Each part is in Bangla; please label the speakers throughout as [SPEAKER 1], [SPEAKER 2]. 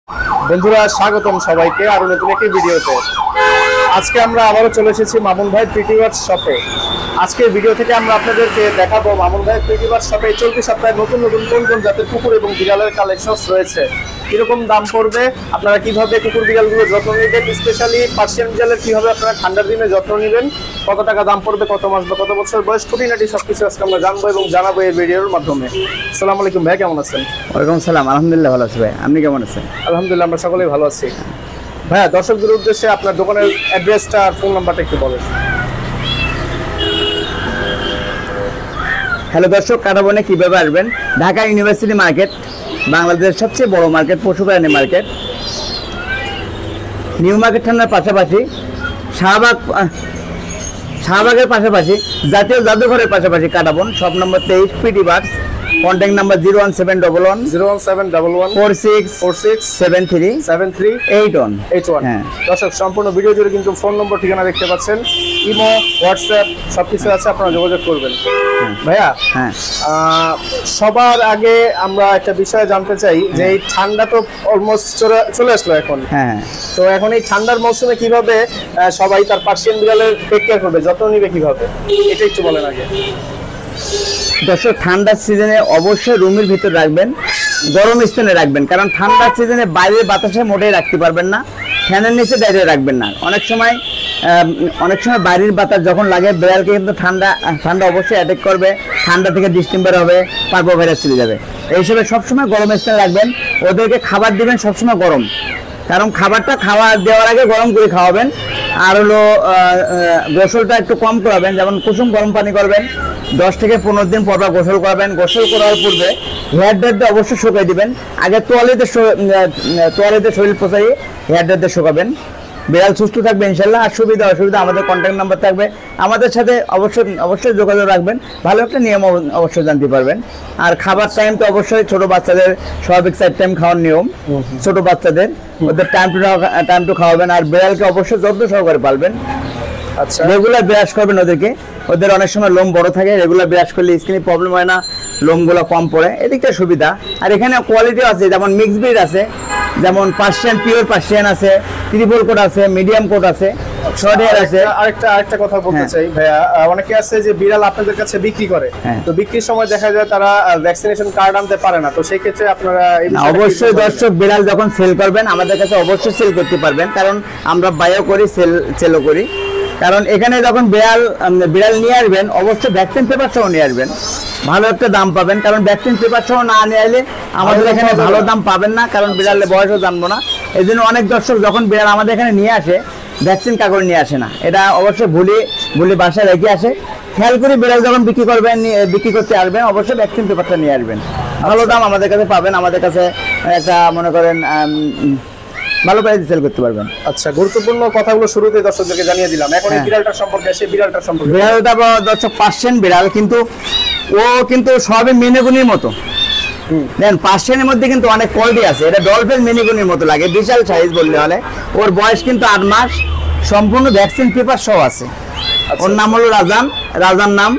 [SPEAKER 1] বন্ধুরা স্বাগতম সবাইকে আরো নতুন একটি ভিডিওতে। আজকে আমরা আবারও চলে এসেছি মামুন ভাই প্রিটি বার্ডস শপে। আজকের ভিডিও থেকে আমরা আপনাদেরকে দেখাবো মামুন ভাই প্রিটি বার্ডস শপে চলতি সপ্তাহে নতুন নতুন কোন কোন জাতের কুকুর এবং বিড়ালের কালেকশনস রয়েছে, কিরকম দাম পড়বে, আপনারা কিভাবে কুকুর বিড়ালগুলো যত্ন নেবেন, স্পেশালি পার্সিয়ান বিড়ালের কিভাবে আপনারা ঠান্ডার দিনে যত্ন নেবেন, কত টাকা দাম পড়বে, কত মাস বা কত বছর বয়স, খুঁটিনাটি সবকিছু আজকে আমরা জানবো এবং জানাবো এই ভিডিওর মাধ্যমে। আসসালামু আলাইকুম ভাই, কেমন আছেন?
[SPEAKER 2] ওয়ালাইকুম সালাম, আলহামদুলিল্লাহ ভালো আছি ভাই, আপনি কেমন আছেন?
[SPEAKER 1] আলহামদুলিল্লাহ আমরা সকলেই ভালো আছি। ভাইয়া, দর্শকদের উদ্দেশ্যে আপনার দোকানের অ্যাড্রেসটা আর ফোন নাম্বারটা একটু বলেন।
[SPEAKER 2] হ্যালো দর্শক, কাটাবনে কীভাবে আসবেন? ঢাকা ইউনিভার্সিটি মার্কেট, বাংলাদেশের সবচেয়ে বড় মার্কেট, পশুপ্রাণী মার্কেট, নিউ মার্কেট থানার পাশাপাশি, শাহবাগের পাশাপাশি, জাতীয় জাদুঘরের পাশাপাশি কাটাবন, shop number 23, PT birds, contact number 01711
[SPEAKER 1] হ্যাঁ। দর্শক সম্পূর্ণ ভিডিও জুড়ে কিন্তু ফোন নম্বর, ঠিকানা দেখতে পাচ্ছেন, ইমো, হোয়াটসঅ্যাপ সবকিছু আছে, আপনারা যোগাযোগ করবেন। ভাইয়া,
[SPEAKER 2] হ্যাঁ,
[SPEAKER 1] সবার আগে আমরা একটা বিষয় জানতে চাই যে এই ঠান্ডা তো অলমোস্ট চলে আসলো এখন।
[SPEAKER 2] হ্যাঁ,
[SPEAKER 1] তো এখন এই ঠান্ডার মৌসুমে কিভাবে সবাই তার পার্সিয়ান বিড়ালের টেক কেয়ার করবে, যত্ন নিবে কিভাবে, এটা একটু বলেন আগে।
[SPEAKER 2] দর্শক, ঠান্ডার সিজনে অবশ্যই রুমের ভিতর রাখবেন, গরম স্থানে রাখবেন, কারণ ঠান্ডার সিজনে বাইরের বাতাসে মোটেই রাখতে পারবেন না, ফ্যানের নিচে দাঁড়িয়ে রাখবেন না। অনেক সময় বাইরের বাতাস যখন লাগে বিড়ালকে কিন্তু ঠান্ডা অবশ্যই অ্যাটাক করবে, ঠান্ডা থেকে ডিস্টেম্বার হবে, পার্ভো ভাইরাস চলে যাবে। এই হিসেবে সবসময় গরম স্থানে রাখবেন। ওদেরকে খাবার দিবেন সবসময় গরম, কারণ খাবারটা খাওয়া দেওয়ার আগে গরম করে খাওয়াবেন। আর হলো গোসলটা একটু কম করাবেন, যেমন কুসুম গরম পানি করবেন, 10 থেকে 15 দিন পর গোসল করাবেন। গোসল করার পূর্বে হেয়ার ড্রায়ার দিয়ে অবশ্যই শুকাই দিবেন। আগে তোয়ালেতে শরীর পোছাইয়ে হেয়ার ড্রায়ার দিয়ে শুকাবেন। বিড়াল সুস্থ থাকবে ইনশাল্লাহ। আর সুবিধা অসুবিধা আমাদের কন্ট্যাক্ট নাম্বার থাকবে, আমাদের সাথে অবশ্যই যোগাযোগ রাখবেন, ভালো একটা নিয়ম অবশ্যই জানতে পারবেন। আর খাবার টাইম তো অবশ্যই ছোট বাচ্চাদের স্বাভাবিক 4 টাইম খাওয়ার নিয়ম, ছোট বাচ্চাদের ওদের টাইম টু খাওয়াবেন। আর বিড়ালকে অবশ্যই যত্ন সহকারে পালবেন। আচ্ছা, রেগুলার ব্রাশ করবেন ওদেরকে। ওদের অনেক সময় লোম বড় থাকে, রেগুলার ব্রাশ করলে স্কিনে প্রবলেম হয় না, লোমগুলো কম পড়ে, এদিকটা সুবিধা। আর এখানে কোয়ালিটিও আছে, যেমন মিক্স ব্রিড আছে, যেমন পার্সিয়ান, পিওর পার্সিয়ান আছে, ট্রিপল কোট আছে, মিডিয়াম কোট আছে, শর্ট হেয়ার আছে।
[SPEAKER 1] আরেকটা কথা বলতে চাই ভাইয়া, অনেকে আছে যে বিড়াল আপনাদের কাছে বিক্রি করে, তো বিক্রির সময় দেখা যায় তারা ভ্যাকসিনেশন কার্ড আনতে পারে না, তো সেই ক্ষেত্রে আপনারা
[SPEAKER 2] অবশ্যই দর্শক, বিড়াল যখন সেল করবেন আমাদের কাছে অবশ্যই সেল করতে পারবেন, কারণ আমরা বায়ো করি, সেলও করি। কারণ এখানে যখন বিড়াল নিয়ে আসবেন অবশ্যই ভ্যাকসিন পেপার সহ নিয়ে আসবেন, ভালো একটা দাম পাবেন। কারণ ভ্যাকসিন পেপার সহ না নিয়ে এলে আমাদের এখানে ভালো দাম পাবেন না, কারণ বিড়ালের বয়সও জানবো না। এই জন্য অনেক দর্শক যখন বিড়াল আমাদের এখানে নিয়ে আসে ভ্যাকসিন কাগজ নিয়ে আসে না, এটা অবশ্যই ভুলে বাসায় রেখে আসে। খেয়াল করে বিড়াল যখন বিক্রি করতে আসবেন অবশ্যই ভ্যাকসিন পেপারটা নিয়ে আসবেন, ভালো দাম আমাদের কাছে পাবেন। আমাদের কাছে একটা মনে করেন ভালো প্রাইসে সেল করতে পারবেন।
[SPEAKER 1] আচ্ছা, গুরুত্বপূর্ণ কথাগুলো শুরুতেই দর্শকদেরকে জানিয়ে দিলাম। এখন এই বিড়ালটার সম্পর্কে,
[SPEAKER 2] বিড়ালটা দর্শক পার্সিয়ান বিড়াল, কিন্তু ও কিন্তু সবই মিনিগুনির মতো। দেন পার্সিয়ানের মধ্যে কিন্তু অনেক কোয়ালিটি আছে, এটা ডলফিন মিনিগুনির মতো লাগে, বিশাল সাইজ বললে হলে। ওর বয়স কিন্তু 8 মাস, সম্পূর্ণ ভ্যাকসিন পেপার সহ আছে। ওর নাম হলো রাজার নাম।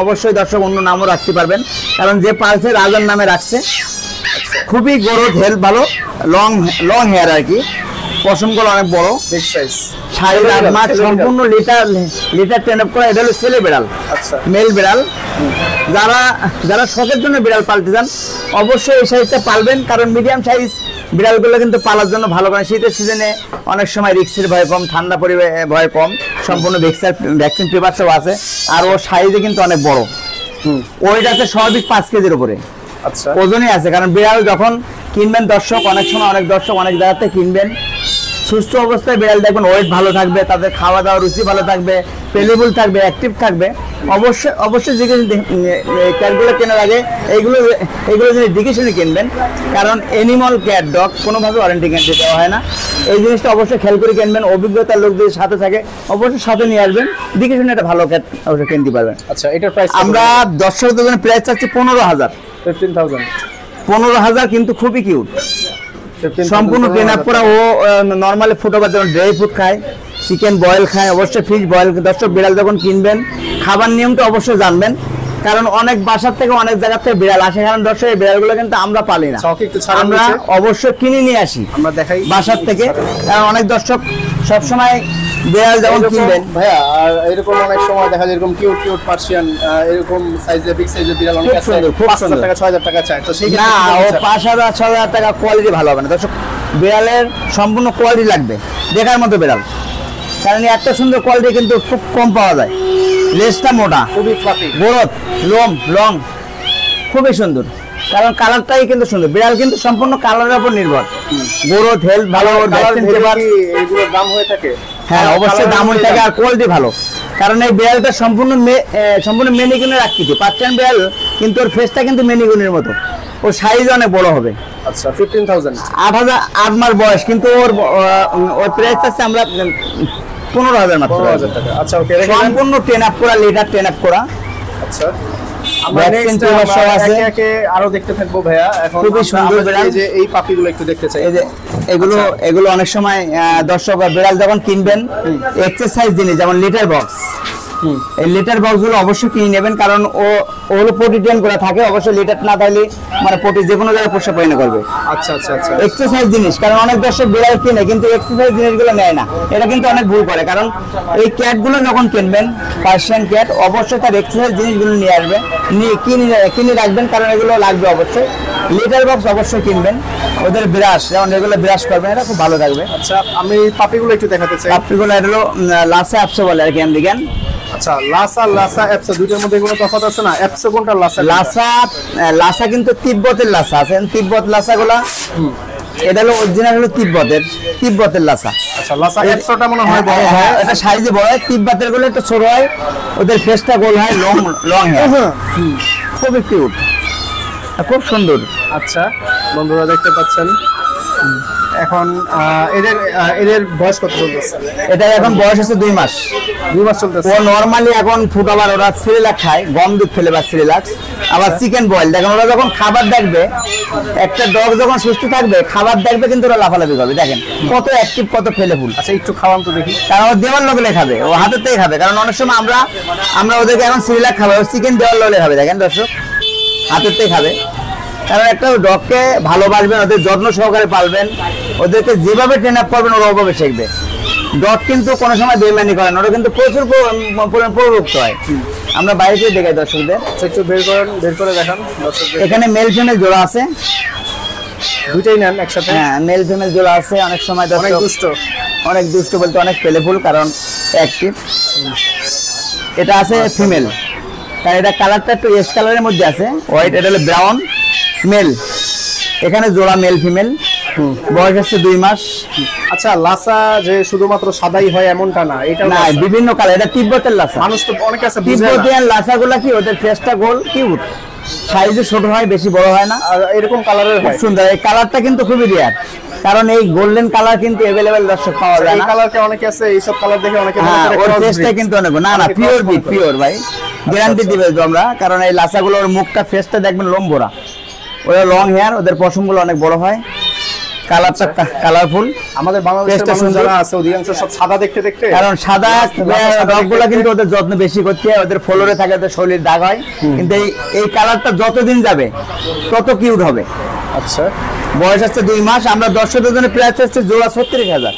[SPEAKER 2] অবশ্যই দর্শক অন্য নামও রাখতে পারবেন, কারণ যে পালছে রাজার নামে রাখছে। খুবই গ্রোথ হেলথ ভালো, লং হেয়ার আর কি, পশমগুলো অনেক বড়, বিগ সাইজ, 8.5 মাস, সম্পূর্ণ লিটার ট্রেন আপ করা। এটা হলো ছেলে বিড়াল, মেল বিড়াল। যারা শখের জন্য বিড়াল পালতে চান অবশ্যই এই সাইজটা পালবেন, কারণ মিডিয়াম সাইজ বিড়ালগুলো কিন্তু পালার জন্য ভালো। কারণ শীতের সিজনে অনেক সময় রিক্সের ভয় কম, ঠান্ডা পরিবেশ ভয় কম, সম্পূর্ণ ভ্যাকসিন পেপার সব আছে। আর ওর সাইজে কিন্তু অনেক বড়, ওইটা আছে স্বাভাবিক 5 কেজির উপরে। আচ্ছা, ওজনই আছে। কারণ বিড়াল যখন কিনবেন দর্শক, অনেক সময় অনেক দর্শক অনেক জায়গাতে কিনবেন, সুস্থ অবস্থায় বিড়াল দেখবেন ওয়েট ভালো থাকবে, তাদের খাওয়া দাওয়া রুচি ভালো থাকবে, পেলেবল থাকবে, অ্যাক্টিভ থাকবে। অবশ্যই ক্যাটগুলো কেনার আগে এইগুলো যদি দেখে শুনে কিনবেন, কারণ অ্যানিমাল ক্যাট ডগ কোনোভাবে ওয়ারেন্টি গ্যারান্টি দেওয়া হয় না। এই জিনিসটা অবশ্যই খেয়াল করে কিনবেন। অভিজ্ঞতার লোক যদি সাথে থাকে অবশ্যই সাথে নিয়ে আসবেন, দেখে শুনে একটা ভালো ক্যাট অবশ্যই কিনতে পারবেন।
[SPEAKER 1] আচ্ছা, এটার প্রাইস
[SPEAKER 2] আমরা দর্শকদের জন্য প্রাইস চাচ্ছি 15,000, কিন্তু খুবই কিউট, সম্পূর্ণ ট্রেন আপ করা। ও নর্মালি ফুটওভার যেমন ড্রাই ফুড খায়, চিকেন বয়েল খায়, অবশ্যই ফিশ বয়েল। দর্শক বিড়াল যখন কিনবেন খাবার নিয়মটা অবশ্যই জানবেন, কারণ অনেক বাসার থেকে অনেক জায়গা থেকে বিড়াল আসে, কারণ দর্শক এই বিড়ালগুলো কিন্তু আমরা পালি না,
[SPEAKER 1] চকে একটু ছাড়ান
[SPEAKER 2] আমরা
[SPEAKER 1] নিচে।
[SPEAKER 2] অবশ্যই কিনে নিয়ে আসি
[SPEAKER 1] আমরা দেখাই
[SPEAKER 2] বাসার থেকে। কারণ অনেক দর্শক সবসময় বিড়াল যেমন
[SPEAKER 1] এরকম
[SPEAKER 2] কিনবেন,
[SPEAKER 1] ভাইয়া, আর এরকম অনেক সময় দেখা যায় এরকম কিউট কিউট পার্সিয়ান এরকম সাইজের বিগ সাইজের বিড়াল অনেক
[SPEAKER 2] খুব
[SPEAKER 1] আছে,
[SPEAKER 2] সুন্দর, খুব
[SPEAKER 1] 5,000
[SPEAKER 2] সুন্দর।
[SPEAKER 1] টাকা 6,000 টাকা চায়, তো সেই
[SPEAKER 2] না ও
[SPEAKER 1] ক্ষেত্রে
[SPEAKER 2] 5,000 6,000 টাকা কোয়ালিটি ভালো হবে না দর্শক, বিড়ালের সম্পূর্ণ কোয়ালিটি লাগবে, দেখার মতো বিড়াল। কারণ এত সুন্দর কোয়ালিটি কিন্তু খুব কম পাওয়া যায়। লেজটা মোটা,
[SPEAKER 1] খুবই ফ্লাফি।
[SPEAKER 2] গোরত, লোম লং খুবই সুন্দর, কারণ কালারটাই কিন্তু সুন্দর। বিড়াল কিন্তু সম্পূর্ণ কালারের উপর নির্ভর, গ্রোথ হেলথ ভালো, ভ্যাকসিন পেপার।
[SPEAKER 1] এগুলোর দাম হয়ে থাকে?
[SPEAKER 2] হ্যাঁ অবশ্যই দাম হয়ে থাকে, আর কোয়ালিটি ভালো। কারণ এই বিড়ালটা সম্পূর্ণ মেনিগুনের আকৃতি, পার্সিয়ান বিড়াল কিন্তু ওর ফেসটা কিন্তু মেনিগুনের মতো, ওর সাইজ অনেক বড় হবে।
[SPEAKER 1] আচ্ছা 15,000।
[SPEAKER 2] 8 মাস বয়স, কিন্তু ওর প্রাইস আছে আমরা 15,000 মাত্র।
[SPEAKER 1] 15,000 টাকা। আচ্ছা ওকে,
[SPEAKER 2] সম্পূর্ণ ট্রেন আপ করা, লিটার ট্রেন আপ করা।
[SPEAKER 1] আচ্ছা আমরা
[SPEAKER 2] Vaccine
[SPEAKER 1] next
[SPEAKER 2] পেপার সব
[SPEAKER 1] আমরা
[SPEAKER 2] আছে।
[SPEAKER 1] একে একে আরো দেখতে থাকবো ভাইয়া। এখন
[SPEAKER 2] খুবই সুন্দর
[SPEAKER 1] আমরা
[SPEAKER 2] বিড়াল।
[SPEAKER 1] এই যে এই পাপিগুলো একটু দেখতে চাই।
[SPEAKER 2] এই যে এগুলো অনেক সময় দর্শক বিড়াল যখন কিনবেন, এক্সারসাইজ জিনিস যেমন লিটার বক্স, এই লিটার বক্স গুলো অবশ্যই কিনে নেবেন, কারণ ওগুলো পটি ট্রেন করা থাকে, অবশ্যই লিটার না থাকলে মানে পটি যে কোনো জায়গায় পোষা পরিণত করবে।
[SPEAKER 1] আচ্ছা আচ্ছা আচ্ছা
[SPEAKER 2] এক্সারসাইজ জিনিস, কারণ অনেক দর্শক বিড়াল কিনে কিন্তু এক্সারসাইজ জিনিসগুলো নেয় না, এটা কিন্তু অনেক ভুল করে। কারণ এই ক্যাটগুলো যখন কিনবেন, পার্সিয়ান ক্যাট, অবশ্যই তার এক্সারসাইজ জিনিসগুলো নিয়ে আসবেন, কিনে রাখবেন, কারণ এগুলো লাগবে অবশ্যই। লিটার বক্স অবশ্যই কিনবেন, ওদের ব্রাশ যেমন এগুলো ব্রাশ করবেন, এটা খুব ভালো থাকবে।
[SPEAKER 1] আচ্ছা আমি পাপিগুলো একটু দেখাতে চাই।
[SPEAKER 2] পাপ্পিগুলো এটা হলো লাসা অ্যাপসো বলে আর কি আমেরিকান।
[SPEAKER 1] আচ্ছা লাসা অ্যাপসা দুইটার মধ্যে কোনো তফাৎ আছে না? অ্যাপসা কোনটা, লাসা কোনটা?
[SPEAKER 2] লাসা কিন্তু তিব্বতের লাসা আছে, তিব্বত লাসাগুলা, এটা হলো অরিজিনাল হলো তিব্বতের লাসা।
[SPEAKER 1] আচ্ছা লাসা অ্যাপসাটা মনে হয় বড় হয়।
[SPEAKER 2] হ্যাঁ, এটা সাইজে বড় হয়, তিব্বতের গুলো একটু ছোট হয়, ওদের ফেসটা গোল হয়, লং হেয়ার, খুবই কিউট, খুব সুন্দর।
[SPEAKER 1] আচ্ছা বন্ধুরা দেখতে পাচ্ছেন এখন এদের বয়স কত চলতেছে?
[SPEAKER 2] এটা এখন বয়স হচ্ছে 2 মাস।
[SPEAKER 1] 2 মাস চলতেছে।
[SPEAKER 2] ও নরমালি এখন ফুটাবার ওরা সিরিলাক খায়, গম দুধ ফেলে বা সিরিলাক্স, আবার চিকেন বয়েল। দেখেন ওরা যখন খাবার দেখবে, একটা ডগ যখন সুস্থ থাকবে খাবার দেখবে কিন্তু ওরা লাফালাফি করবে, দেখেন কত অ্যাক্টিভ, কত ফেলেফুল।
[SPEAKER 1] আচ্ছা একটু খাওয়ান তো দেখি।
[SPEAKER 2] কারণ ও দেওয়াল লগলে খাবে, ও হাতের থেকে খাবে, কারণ অনেক সময় আমরা ওদেরকে এখন সিরিলাক খাবে, ও চিকেন দেওয়াল লগলে খাবে, দেখেন দর্শক হাতের থেকে খাবে। কারণ একটা ডগকে ভালোবাসবেন, ওদের যত্ন সহকারে পালবেন, ওদেরকে যেভাবে ট্রেন আপ করবেন ওরা ওভাবে শিখবে। ডগ কিন্তু কোনো সময় বেইমানি করে না, ওরা কিন্তু প্রচুর প্রযুক্ত হয়। আমরা বাইরে থেকে দেখাই দর্শকদের।
[SPEAKER 1] আচ্ছা একটু বের করে দেখান দর্শকদের।
[SPEAKER 2] এখানে মেল ফিমেল জোড়া আছে,
[SPEAKER 1] দুইটাই নেন একসাথে?
[SPEAKER 2] হ্যাঁ মেল ফিমেল জোড়া আছে। অনেক সময়
[SPEAKER 1] অনেক
[SPEAKER 2] দর্শক
[SPEAKER 1] দুষ্ট।
[SPEAKER 2] অনেক দুষ্ট বলতে অনেক পেলেফুল, কারণ অ্যাক্টিভ। এটা আছে ফিমেল, কারণ এটা কালারটা একটু এস কালারের মধ্যে আছে, হোয়াইট। এটা হলো ব্রাউন মেল, এখানে জোড়া মেল ফিমেল, বয়স হচ্ছে 2 মাস।
[SPEAKER 1] আচ্ছা লাসা যে শুধুমাত্র সাদাই হয় এমনটা না, এটা
[SPEAKER 2] না বিভিন্ন কালার, এটা তিব্বতের লাসা।
[SPEAKER 1] মানুষ তো অনেক আছে বুঝে না।
[SPEAKER 2] তিব্বতিয়ান লাসাগুলা কি ওদের ফেসটা গোল, কিউট, সাইজে ছোট হয়, বেশি বড় হয় না,
[SPEAKER 1] আর এরকম কালারের
[SPEAKER 2] খুব
[SPEAKER 1] হয়।
[SPEAKER 2] সুন্দর। এই কালারটা কিন্তু খুবই রেয়ার, কারণ এই গোল্ডেন কালার কিন্তু अवेलेबल দর্শক পাওয়া যায়
[SPEAKER 1] এই
[SPEAKER 2] না।
[SPEAKER 1] কালারকে অনেকে আছে, এইসব কালার দেখে অনেকে মনে
[SPEAKER 2] হ্যাঁ
[SPEAKER 1] করে
[SPEAKER 2] ওর
[SPEAKER 1] cross
[SPEAKER 2] ফেসটা
[SPEAKER 1] breed।
[SPEAKER 2] কিন্তু অনেক না
[SPEAKER 1] অনেকে
[SPEAKER 2] পিওর
[SPEAKER 1] cross
[SPEAKER 2] বিট,
[SPEAKER 1] করে।
[SPEAKER 2] পিওর ভাই, গ্যারান্টি দিবে তো আমরা। কারণ এই লাসাগুলোর মুখটা ফেসটা দেখবেন লম্বরা, ওরা লং হেয়ার, ওদের পশমগুলো অনেক বড় হয়, কালারটা কালারফুল।
[SPEAKER 1] আমাদের বাংলাদেশের
[SPEAKER 2] ফেসটা
[SPEAKER 1] মানুষ
[SPEAKER 2] সুন্দর।
[SPEAKER 1] যারা আছে অধিকাংশ সব সাদা দেখতে দেখতে,
[SPEAKER 2] কারণ সাদা
[SPEAKER 1] সাদা
[SPEAKER 2] ডগগুলো
[SPEAKER 1] দেখতে
[SPEAKER 2] কিন্তু ওদের যত্ন বেশি করতে হয়, ওদের ফ্লোরে থাকে, ওদের শরীর দাগ হয়, কিন্তু এই কালারটা যতদিন যাবে তত কিউট হবে।
[SPEAKER 1] আচ্ছা
[SPEAKER 2] বয়স হচ্ছে 2 মাস। আমরা দর্শকদের জন্য প্রাইস হচ্ছে জোড়া 36,000,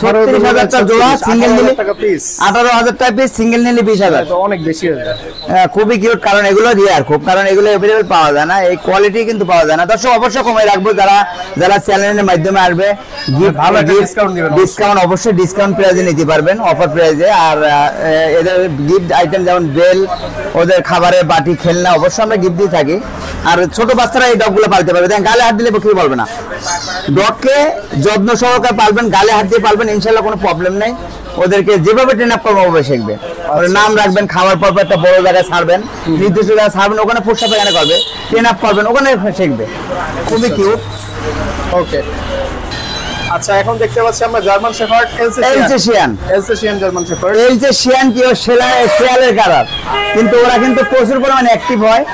[SPEAKER 2] 36,000 টা জোড়া, সিঙ্গেল নিলে 18,000 টাকা পিস, সিঙ্গেল নিলে 20,000।
[SPEAKER 1] তো অনেক বেশি হয়ে যায়।
[SPEAKER 2] খুবই কিউট, কারণ এগুলো রিয়ার খুব, কারণ এগুলো अवेलेबल পাওয়া যায় না, এই কোয়ালিটি কিন্তু পাওয়া যায় না। দর্শক অবশ্যই কমে রাখবো, যারা চ্যানেলের মাধ্যমে আসবে
[SPEAKER 1] ভালো একটা ডিসকাউন্ট দিবেন।
[SPEAKER 2] ডিসকাউন্ট অবশ্যই ডিসকাউন্ট প্রাইসে নিতে পারবেন, অফার প্রাইসে। আর এদের গিফট আইটেম যেমন বেল, ওদের খাবারের বাটি, খেলনা অবশ্যই আমরা গিফট দিয়ে থাকি। আর ছোট বাচ্চারা এই ডগগুলো পালতে পারবে, দেখেন গালে হাত দিলে বকরি বলবে না। ডগকে যত্ন সহকারে পালবেন, গালে হাত দিয়ে পালবেন, ইনশাল্লাহ কোনো প্রবলেম নেই। ওদেরকে যেভাবে ট্রেন আপ করবেন ওভাবে শিখবে। ওদের নাম রাখবেন, খাওয়ার পর একটা বড় জায়গায় ছাড়বেন, নির্দিষ্ট জায়গায় ছাড়বেন, ওখানে পোষা পায়খানা করবে, ট্রেন আপ করবেন, ওখানে শিখবে। খুবই কিউট।
[SPEAKER 1] ওকে আচ্ছা এখন দেখতে পাচ্ছি আমরা জার্মান শেফার্ড এলসেশিয়ান জার্মান শেফার্ড।
[SPEAKER 2] এলসেশিয়ান কি ও শেয়ালের কালার, কিন্তু ওরা কিন্তু প্রচুর পরিমাণে অ্যাক্টিভ হয়,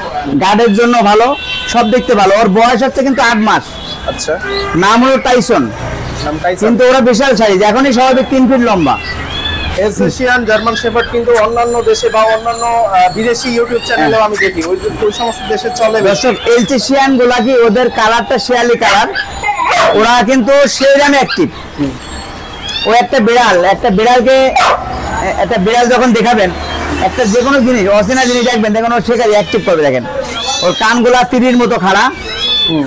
[SPEAKER 2] গার্ডের জন্য ভালো, সব দেখতে ভালো। ওর বয়স হচ্ছে কিন্তু 8 মাস।
[SPEAKER 1] আচ্ছা
[SPEAKER 2] নাম হলো টাইসন,
[SPEAKER 1] নাম টাইসন।
[SPEAKER 2] কিন্তু ওরা বিশাল সাইজ, এখনই স্বাভাবিক 3 ফিট লম্বা।
[SPEAKER 1] এলসেশিয়ান জার্মান শেফার্ড কিন্তু অন্যান্য দেশে বা অন্যান্য বিদেশি ইউটিউব চ্যানেলেও আমি দেখি ওই সমস্ত দেশে চলে।
[SPEAKER 2] দর্শক এলসেশিয়ান গুলা কি ওদের কালারটা শিয়ালি কালার, ওরা কিন্তু সেই দামে অ্যাক্টিভ। ও একটা বিড়াল যখন দেখাবেন একটা যে কোনো জিনিস অচেনা জিনিস দেখবেন দেখুন ও সেখানে অ্যাক্টিভ করবে। দেখেন ওর কানগুলা তিরির মতো খাড়া,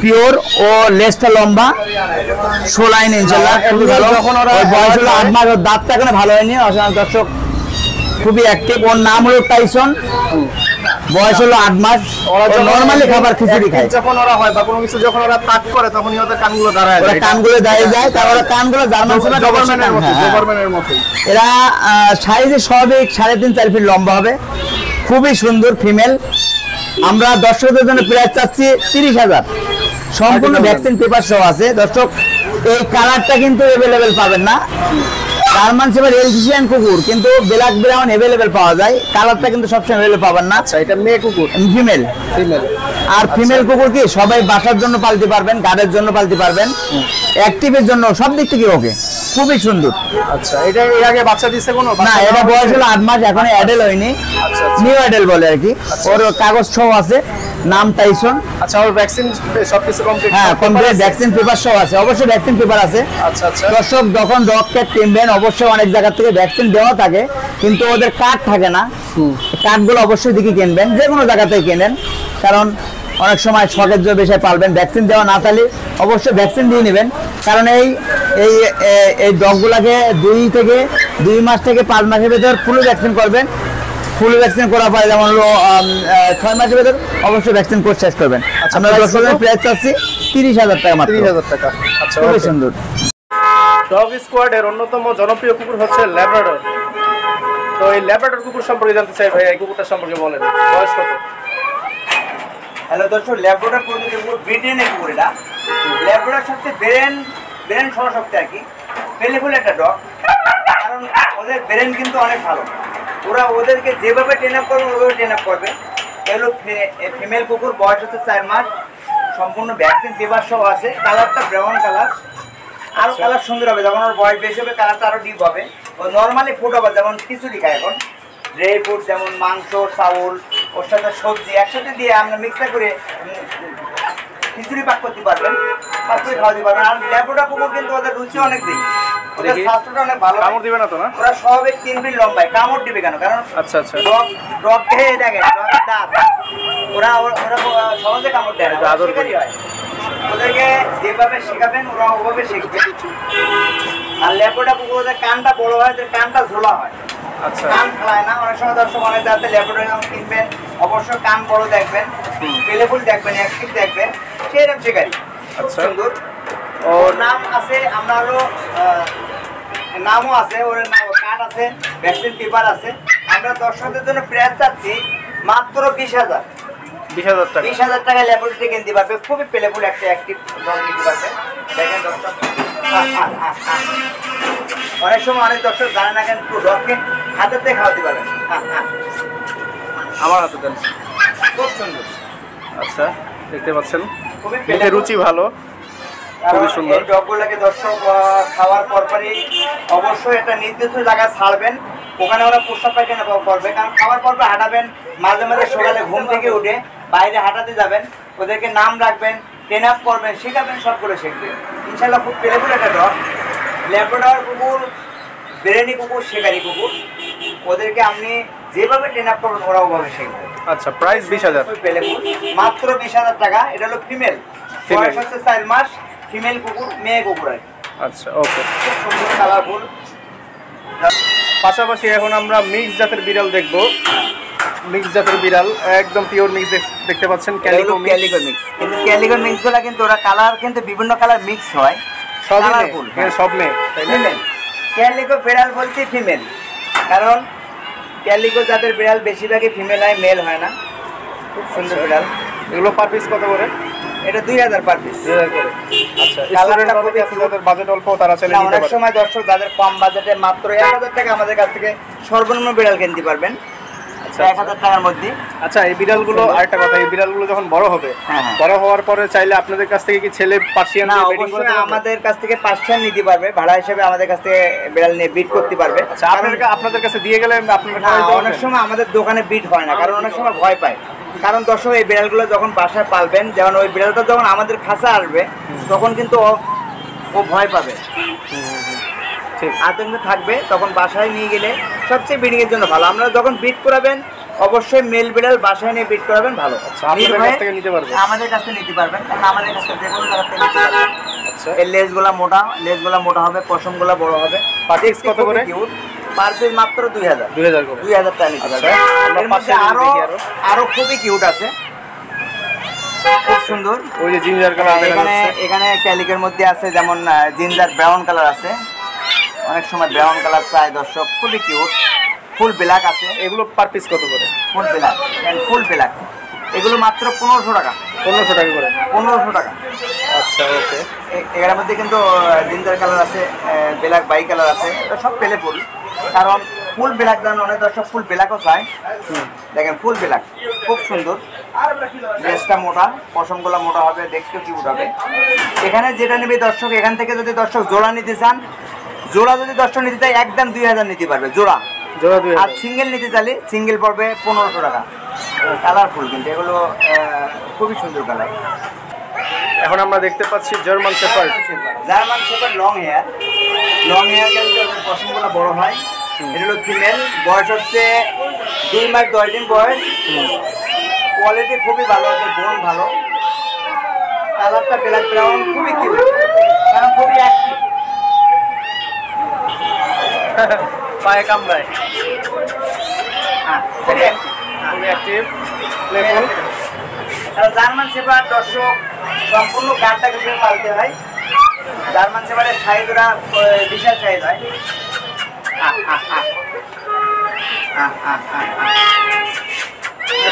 [SPEAKER 2] পিওর, ও লেজটা লম্বা, 16 ইনশাআল্লাহ। যখন ওর বয়স হলো 8 মাস, ওর দাঁতটা এখনো ভালো হয়নি। দর্শক খুবই অ্যাক্টিভ। ওর নাম হলো টাইসন, বয়স হলো 8 মাস। ওরা নরমালি খাবার খিচুড়ি খায়।
[SPEAKER 1] যখন ওরা হয় বা কোনো কিছু যখন ওরা তাক করে তখনই ওদের কানগুলো দাঁড়ায় যায়।
[SPEAKER 2] কানগুলো দাঁড়িয়ে যায়, তারপর কানগুলো জার্মান শেফার্ড
[SPEAKER 1] ডোবারম্যানের মতো।
[SPEAKER 2] এরা সাইজে স্বাভাবিক 3.5-4 ফিট লম্বা হবে, খুবই সুন্দর ফিমেল। আমরা দর্শকদের জন্য প্রাইস চাচ্ছি 30,000, সম্পূর্ণ ভ্যাকসিন পেপার সহ আছে। দর্শক এই কালারটা কিন্তু অ্যাভেলেবেল পাবেন না। জার্মান শেফার্ড এলসেশিয়ান কুকুর কিন্তু ব্ল্যাক ব্রাউন অ্যাভেলেবেল পাওয়া যায়, কালারটা কিন্তু সবসময় অ্যাভেলেবেল পাবেন না।
[SPEAKER 1] আচ্ছা, এটা মেয়ে কুকুর,
[SPEAKER 2] ফিমেল। আর ফিমেল কুকুর কি সবাই বাসার জন্য পালতে পারবেন, গার্ডের জন্য পালতে পারবেন, অ্যাক্টিভের জন্য, সব দিক থেকে ওকে, খুবই সুন্দর।
[SPEAKER 1] আচ্ছা, এটা এর আগে বাচ্চা দিচ্ছে কোনো?
[SPEAKER 2] না, এটা বয়স হলো 8 মাস, এখনো অ্যাডেল হয়নি, নিউ অ্যাডেল বলে আর কি। ওর কাগজ সহ আছে, নাম টাইসন।
[SPEAKER 1] আচ্ছা, ওর ভ্যাকসিন সবকিছু কমপ্লিট?
[SPEAKER 2] হ্যাঁ, কমপ্লিট ভ্যাকসিন পেপার সহ আছে, অবশ্যই ভ্যাকসিন পেপার আছে।
[SPEAKER 1] আচ্ছা আচ্ছা।
[SPEAKER 2] দর্শক যখন ডগ ক্যাট কিনবেন অবশ্যই অনেক জায়গা থেকে ভ্যাকসিন দেওয়া থাকে, কিন্তু ওদের কার্ড থাকে না। কার্ডগুলো অবশ্যই দিকে কিনবেন, যে কোনো জায়গা থেকে কেনেন, কারণ অনেক সময় শখের জন্য বেশি পালবেন। ভ্যাকসিন দেওয়া না থাকলে অবশ্যই ভ্যাকসিন দিয়ে নেবেন, কারণ এই ডগগুলাকে 2 মাস থেকে 5 মাসের ভেতর ফুল ভ্যাকসিন করবেন। ফুল ভ্যাকসিন করার পরে যেমন হলো 6 মাসের ভেতর অবশ্যই ভ্যাকসিন কোর্স শেষ করবেন। আমরা দর্শকদের প্রাইস চাচ্ছি 30,000 টাকা মাত্র।
[SPEAKER 1] 30,000 টাকা। আচ্ছা,
[SPEAKER 2] খুবই সুন্দর।
[SPEAKER 1] ডগ স্কোয়াডের অন্যতম জনপ্রিয় কুকুর হচ্ছে ল্যাব্রাডর। তো এই ল্যাব্রাডর কুকুর সম্পর্কে জানতে চাই ভাই, এই কুকুরটা সম্পর্কে বলেন, বয়স কত?
[SPEAKER 2] হ্যালো দর্শক, ল্যাব্রাডর কুকুর ব্রিটেনের কুকুর। এটা ল্যাব্রাডর সবচেয়ে ব্রেন সহশক্তি আর কি, পেলেফুল একটা ডগ, কারণ ওদের ব্রেন কিন্তু অনেক ভালো। ওরা ওদেরকে যেভাবে ট্রেন আপ করবে ওইভাবে ট্রেন আপ করবে। এগুলো ফিমেল কুকুর, বয়স হচ্ছে 4 মাস, সম্পূর্ণ ভ্যাকসিন পেপার সহ আছে। কালারটা ব্রাউন কালার, আরও কালার সুন্দর হবে যখন ওর বয়স বেশি হবে, কালারটা আরও ডিপ হবে। ও নর্মালি ফুড হবে, যেমন খিচুড়ি খায় এখন, ড্রাই ফুড যেমন মাংস, চাউল, ওর সাথে সবজি একসাথে দিয়ে আমরা মিক্সার করে খিচুড়ি পাক করতে পারবেন, পাক করে খাওয়াতে পারবেন। আর ল্যাব্রাডর কুকুর কিন্তু ওদের রুচি অনেক বেশি, ওদের স্বাস্থ্যটা অনেক ভালো।
[SPEAKER 1] কামড় দিবে না তো? না,
[SPEAKER 2] ওরা স্বাভাবিক 3 ফিট লম্বায়, কামড় দিবে কেন? কারণ
[SPEAKER 1] আচ্ছা আচ্ছা,
[SPEAKER 2] ডগ খেয়ে দেখেন, ডগের দাঁত, ওরা সহজে কামড় দেয় না, শিকারী হয়। ওদেরকে যেভাবে শেখাবেন ওরা ওভাবে শিখবে। আর ল্যাব্রাডর কুকুর ওদের কানটা বড় হয়, ওদের কানটা ঝোলা হয়,
[SPEAKER 1] আচ্ছা,
[SPEAKER 2] কান ফেলায় না। অনেক সময় দর্শক অনেক যাতে ল্যাব্রাডর যখন কিনবেন অবশ্যই কান বড় দেখবেন, পেলেফুল দেখবেন, অ্যাক্টিভ দেখবেন, সেরকম শিকারী।
[SPEAKER 1] আচ্ছা।
[SPEAKER 2] সুন্দর। ওর নাম আছে, আমরা হলো নামও আছে, ওর নাম কার্ড আছে, ভ্যাকসিন পেপার আছে। আমরা দর্শকদের জন্য প্রাইস চাচ্ছি মাত্র 20,000।
[SPEAKER 1] 20,000 টাকা।
[SPEAKER 2] 20,000 টাকায় ল্যাবরেটরি কিনতে পারবে, খুবই পেলেফুল একটা অ্যাক্টিভ ডগ নিতে পারবে। দেখেন দর্শক, অনেক সময় অনেক দর্শক জানে না কেন, ডগকে হাতেতে খাওয়াতে পারবেন।
[SPEAKER 1] আমার হাতে দেন।
[SPEAKER 2] খুব সুন্দর।
[SPEAKER 1] আচ্ছা, দেখতে পাচ্ছেন
[SPEAKER 2] খুবই
[SPEAKER 1] দেখতে রুচি ভালো, খুবই সুন্দর।
[SPEAKER 2] এই ডগগুলোকে দর্শক খাওয়ার পরপরই অবশ্যই একটা নির্দিষ্ট জায়গায় ছাড়বেন, ওখানে ওরা প্রস্রাব পায়খানা করবে। কারণ খাওয়ার পর হাঁটাবেন, মাঝে মাঝে সকালে ঘুম থেকে উঠে বাইরে হাঁটাতে যাবেন, ওদেরকে নাম রাখবেন, ট্রেন আপ করবেন, শেখাবেন, সব করে শিখবে ইনশাল্লাহ। খুব পেলেফুল একটা ডগ। ল্যাব্রাডর কুকুর ব্রেনি কুকুর, শিকারি কুকুর, ওদেরকে আপনি যেভাবে ট্রেন আপ করবেন ওরা ওভাবে শিখবে।
[SPEAKER 1] আচ্ছা, প্রাইস 20,000।
[SPEAKER 2] পেলেফুল মাত্র 20,000 টাকা। এটা হলো ফিমেল, বয়স হচ্ছে 4 মাস, ফিমেল কুকুর, মেয়ে কুকুর আর কি।
[SPEAKER 1] আচ্ছা, ওকে।
[SPEAKER 2] খুব সুন্দর কালারফুল।
[SPEAKER 1] পাশাপাশি এখন আমরা মিক্স জাতের বিড়াল দেখব। মিক্স জাতের বিড়াল, একদম পিওর মিক্স দেখতে পাচ্ছেন, ক্যালিকো মিক্স।
[SPEAKER 2] কিন্তু ক্যালিকো মিক্সগুলো কিন্তু ওরা কালার কিন্তু বিভিন্ন কালার মিক্স হয়,
[SPEAKER 1] সব
[SPEAKER 2] কালারফুল।
[SPEAKER 1] সব মেয়ে, তাই না?
[SPEAKER 2] ফিমেল ক্যালিকো বিড়াল বলতে ফিমেল, কারণ ক্যালিকো জাতের বিড়াল বেশিরভাগই ফিমেল হয়, মেল হয় না। খুব সুন্দর বিড়াল।
[SPEAKER 1] এগুলো পার পিস কত করে?
[SPEAKER 2] এটা 2,000 পার পিস।
[SPEAKER 1] 2,000 করে। আচ্ছা, স্টুডেন্ট হবে আছে যাদের বাজেট অল্প তারা চাইলে নিতে
[SPEAKER 2] অনেক
[SPEAKER 1] পারে।
[SPEAKER 2] সময় দর্শক যাদের কম বাজেটে মাত্র 1,000 টাকা আমাদের কাছ থেকে সর্বনিম্ন বিড়াল কিনতে পারবেন।
[SPEAKER 1] আচ্ছা,
[SPEAKER 2] 1000 টাকার মধ্যে।
[SPEAKER 1] আচ্ছা, এই বিড়ালগুলো আরেকটা কথা, এই বিড়ালগুলো যখন বড় হবে,
[SPEAKER 2] হ্যাঁ, হ্যাঁ।
[SPEAKER 1] বড় হওয়ার পরে চাইলে আপনাদের কাছ থেকে কি ছেলে পার্সিয়ান
[SPEAKER 2] না,
[SPEAKER 1] দিয়ে ব্রিডিং
[SPEAKER 2] অবশ্যই
[SPEAKER 1] করাতে পারবে?
[SPEAKER 2] আমাদের কাছ থেকে পার্সিয়ান নিতে পারবে, ভাড়া হিসেবে আমাদের কাছ থেকে বিড়াল নিয়ে বিট করতে পারবে।
[SPEAKER 1] আচ্ছা, আপনাদের কাছে দিয়ে গেলে আপনারা
[SPEAKER 2] না, অনেক সময় আমাদের দোকানে বিট হয় না, কারণ অনেক সময় ভয় পায়। কারণ দর্শক, এই বিড়ালগুলো যখন বাসায় পালবেন, যেমন ওই বিড়ালটা যখন আমাদের খাঁচা আসবে, তখন কিন্তু ও ভয় পাবে,
[SPEAKER 1] ঠিক।
[SPEAKER 2] আতঙ্কে থাকবে। তখন বাসায় নিয়ে গেলে সবচেয়ে ব্রিডিং এর জন্য ভালো। আমরা যখন বিট করাবেন, অবশ্যই মেল বিড়াল বাসায় নিয়ে বিট করাবেন ভালো।
[SPEAKER 1] আপনাদের কাছ থেকে নিতে পারবে?
[SPEAKER 2] আমাদের কাছ থেকে নিতে পারবেন, কারণ আমাদের কাছ থেকে যে কোনো জায়গা থেকে নিতে পারবেন।
[SPEAKER 1] আচ্ছা,
[SPEAKER 2] এর লেজগুলা মোটা হবে, পশমগুলা বড় হবে।
[SPEAKER 1] পার পিস কত করে?
[SPEAKER 2] পার পিস মাত্র 2000
[SPEAKER 1] করে।
[SPEAKER 2] 2000 টাকা নিতে
[SPEAKER 1] আচ্ছা,
[SPEAKER 2] পারবেন।
[SPEAKER 1] আমরা
[SPEAKER 2] এর মধ্যে
[SPEAKER 1] পাশে
[SPEAKER 2] আরো
[SPEAKER 1] দেখি
[SPEAKER 2] আরো খুবই কিউট আছে, খুব সুন্দর।
[SPEAKER 1] ওই যে জিঞ্জার কালার দেখা
[SPEAKER 2] এখানে
[SPEAKER 1] যাচ্ছে।
[SPEAKER 2] এখানে ক্যালিকের মধ্যে আছে, যেমন জিঞ্জার ব্রাউন কালার আছে, অনেক সময় ব্রাউন কালার চাই দর্শক, খুবই কিউট। ফুল ব্ল্যাক আছে,
[SPEAKER 1] এগুলো পার পিস কত করে?
[SPEAKER 2] ফুল ব্ল্যাক এগুলো মাত্র 1500 টাকা।
[SPEAKER 1] 1500 টাকা করে।
[SPEAKER 2] 1500 টাকা।
[SPEAKER 1] আচ্ছা, ওকে।
[SPEAKER 2] এর মধ্যে কিন্তু জিঞ্জার কালার আছে, ব্ল্যাক বাই কালার আছে, এটা সব পেলে ফুল। কারণ ফুল ব্ল্যাক জানো, অনেক দর্শক ফুল ব্ল্যাকও চায়। দেখেন ফুল ব্ল্যাক খুব সুন্দর, ড্রেসটা মোটা, পশমগুলো মোটা হবে, দেখতে কিউট হবে। এখানে যেটা নেবে দর্শক, এখান থেকে যদি দর্শক জোড়া নিতে চান, জোড়া যদি দর্শক নিতে চায় একদম 2000 নিতে পারবে জোড়া।
[SPEAKER 1] জোড়া 2000।
[SPEAKER 2] আর সিঙ্গেল নিতে চাইলে সিঙ্গেল পড়বে 1500 টাকা। কালারফুল কিন্তু এগুলো খুবই সুন্দর কালার।
[SPEAKER 1] এখন আমরা দেখতে পাচ্ছি German shepherd.
[SPEAKER 2] German shepherd long hair কিন্তু পশমগুলো বড় হয়। এটা হলো ফিমেল, বয়স হচ্ছে 2 মাস 10 দিন বয়স। কোয়ালিটি খুবই ভালো, বোন ভালো, কালারটা ব্ল্যাক ব্রাউন, খুবই কিউট, কারণ খুবই অ্যাক্টিভ।
[SPEAKER 1] পায়ে কামড়ায়,
[SPEAKER 2] খুবই অ্যাক্টিভ।
[SPEAKER 1] খুবই অ্যাক্টিভ, প্লেফুল।
[SPEAKER 2] জার্মান শেপার্ড দর্শক সম্পূর্ণ গাড়টা কিন্তু পালতে হয়। জার্মান শেপার্ডের সাইজ ওরা বিশাল সাইজ হয়।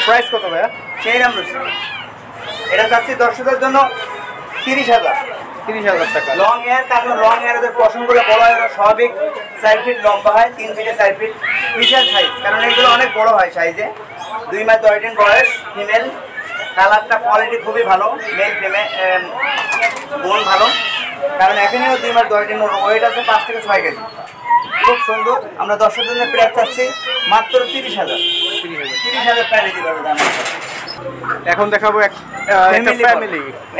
[SPEAKER 1] প্রাইস কত ভাইয়া?
[SPEAKER 2] সেই দাম রয়েছে। এটা চাচ্ছি দর্শকদের জন্য 30,000।
[SPEAKER 1] 30,000 টাকা।
[SPEAKER 2] লং হেয়ার, কারণ লং হেয়ার ওদের পশমগুলো বড় হয়, ওরা স্বাভাবিক 4 ফিট লম্বা হয়, 3 ফিটে 4 ফিট, বিশাল সাইজ। কারণ এগুলো অনেক বড় হয় সাইজে। 2 মাস 10 দিন বয়স, ফিমেল, কালারটা কোয়ালিটি খুবই ভালো, মেল ফিমেল, বোন ভালো। কারণ এখানেও 2 মাস 10 দিন, ওয়েট আছে 5 থেকে 6 কেজি, খুব সুন্দর। আমরা দর্শকদের জন্য প্রাইস চাচ্ছি মাত্র 30,000। 30,000 টাকা দিতে পারবো।
[SPEAKER 1] এখন দেখাবো